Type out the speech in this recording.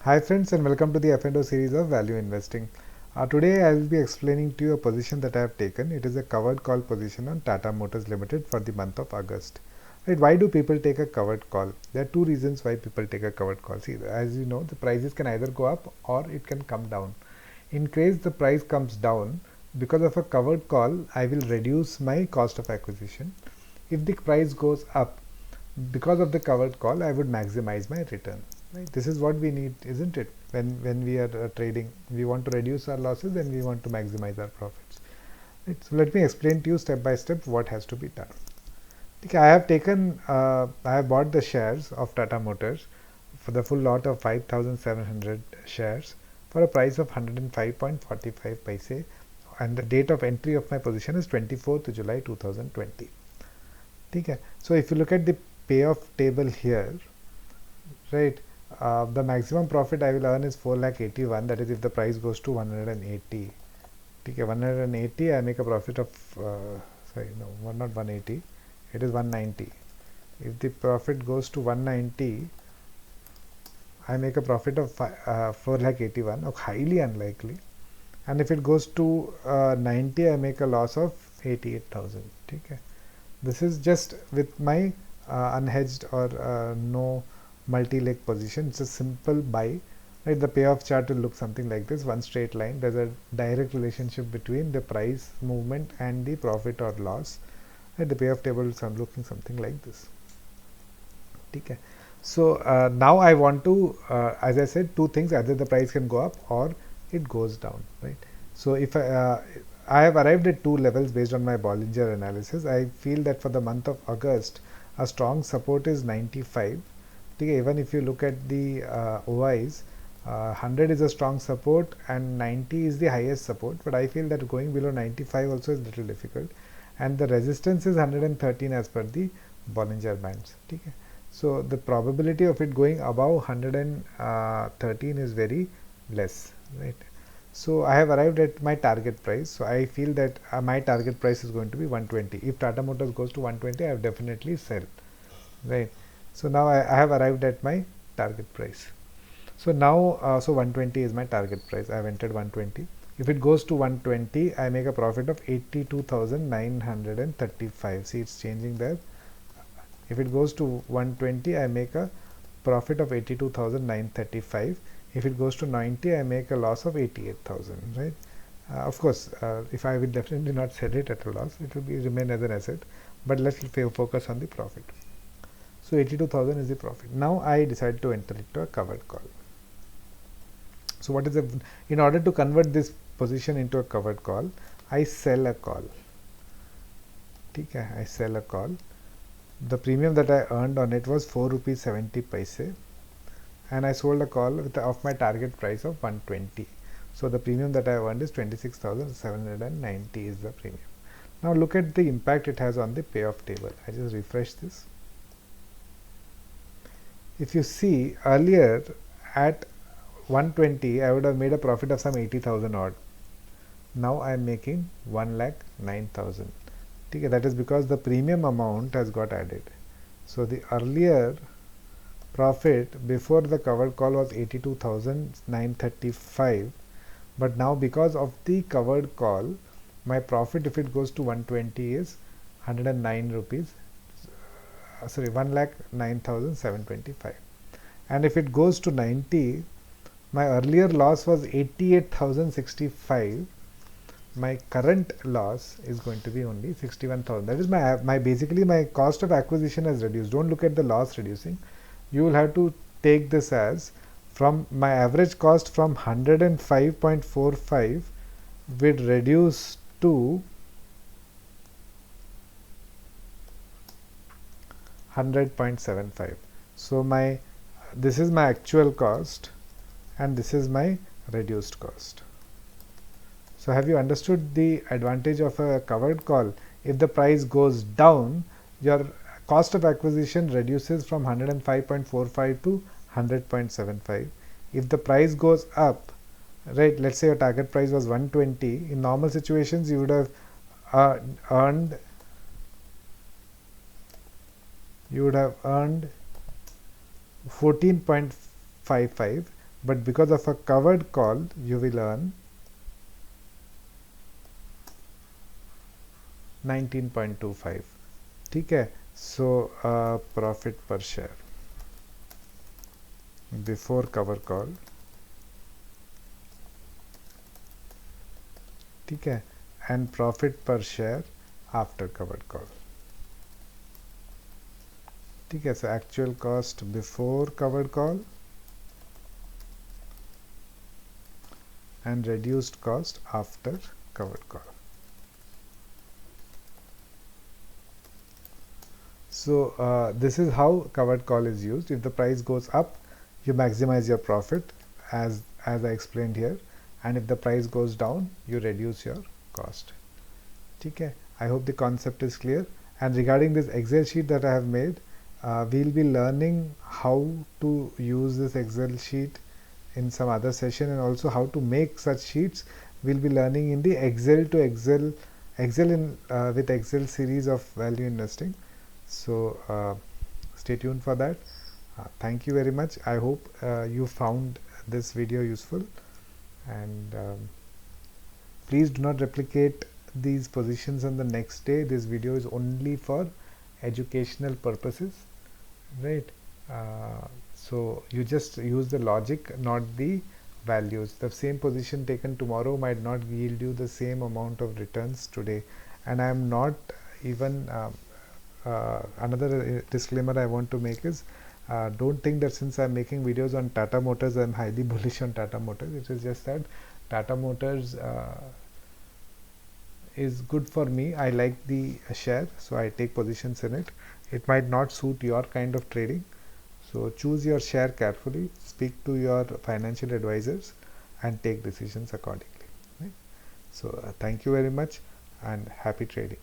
Hi friends and welcome to the F&O series of value investing. Today I will be explaining to you a position that I have taken. It is a covered call position on Tata Motors Limited for the month of August. Right, why do people take a covered call? There are two reasons why people take a covered call. See, as you know, the prices can either go up or it can come down. In case the price comes down, because of a covered call, I will reduce my cost of acquisition. If the price goes up, because of the covered call, I would maximize my return. Right? This is what we need, isn't it? When we are trading, we want to reduce our losses and we want to maximize our profits. Right? So let me explain to you step by step what has to be done. Okay, I have bought the shares of Tata Motors for the full lot of 5,700 shares for a price of 105.45 paise, and the date of entry of my position is 24th July 2020. Okay. So if you look at the payoff table here, right, the maximum profit I will earn is 4,81,000. That is if the price goes to 180. Okay, 180 I make a profit of sorry, no, not 180, it is 190. If the profit goes to 190, I make a profit of 4,81,000, or highly unlikely. And if it goes to 90, I make a loss of 88,000. Okay. This is just with my unhedged or no multi-leg position. It's a simple buy. Right, the payoff chart will look something like this, one straight line. There's a direct relationship between the price movement and the profit or loss. Right, the payoff table is looking something like this. Okay. So now I want to, as I said, two things: either the price can go up or it goes down. Right. So if I have arrived at two levels based on my Bollinger analysis. I feel that for the month of August, a strong support is 95. Okay, even if you look at the OIs, 100 is a strong support and 90 is the highest support. But I feel that going below 95 also is a little difficult, and the resistance is 113 as per the Bollinger Bands. Okay. So the probability of it going above 113 is very less, right? So I have arrived at my target price. So I feel that my target price is going to be 120. If Tata Motors goes to 120, I have definitely sell, right? So now I have arrived at my target price. So now, so 120 is my target price. I have entered 120. If it goes to 120, I make a profit of 82,935. See, it's changing there. If it goes to 120, I make a profit of 82,935. If it goes to 90, I make a loss of 88,000, right? Of course, if I will definitely not sell it at a loss, it will remain as an asset, but let's focus on the profit. So 82,000 is the profit. Now I decide to enter into a covered call. So what is in order to convert this position into a covered call, I sell a call. Okay, I sell a call. The premium that I earned on it was 4 rupees 70 paise, and I sold a call of my target price of 120. So the premium that I earned is 26,790 is the premium. Now look at the impact it has on the payoff table. I just refresh this. If you see earlier at 120, I would have made a profit of some 80,000 odd. Now I am making 1,09,000. Okay, that is because the premium amount has got added. So the earlier profit before the covered call was 82,935, but now because of the covered call, my profit if it goes to 120 is 109 rupees, sorry, 1,09,725. And if it goes to 90, my earlier loss was 88,065. My current loss is going to be only 61,000. That is my basically my cost of acquisition has reduced. Don't look at the loss reducing. You will have to take this as from my average cost from 105.45 will reduce to 100.75. So this is my actual cost and this is my reduced cost. So have you understood the advantage of a covered call? If the price goes down, your cost of acquisition reduces from 105.45 to 100.75. If the price goes up, right, let's say your target price was 120, in normal situations you would have earned 14.55, but because of a covered call you will earn 19.25. ठीक है. So profit per share before cover call, ठीक है, and profit per share after covered call. ठीक है. So actual cost before covered call and reduced cost after covered call. So this is how covered call is used. If the price goes up, you maximize your profit as I explained here, and if the price goes down, you reduce your cost. ठीक है. I hope the concept is clear. And regarding this Excel sheet that I have made, we'll be learning how to use this Excel sheet in some other session, and also how to make such sheets we'll be learning in the Excel to Excel with Excel series of value investing. So stay tuned for that. Thank you very much. I hope you found this video useful, and please do not replicate these positions on the next day. This video is only for educational purposes, right? So you just use the logic, not the values. The same position taken tomorrow might not yield you the same amount of returns today. And I am not even another disclaimer I want to make is, don't think that since I'm making videos on Tata Motors, I'm highly bullish on Tata Motors. It is just that Tata Motors is good for me. I like the share, so I take positions in it. It might not suit your kind of trading, so choose your share carefully, speak to your financial advisors, and take decisions accordingly, right? So thank you very much, and happy trading.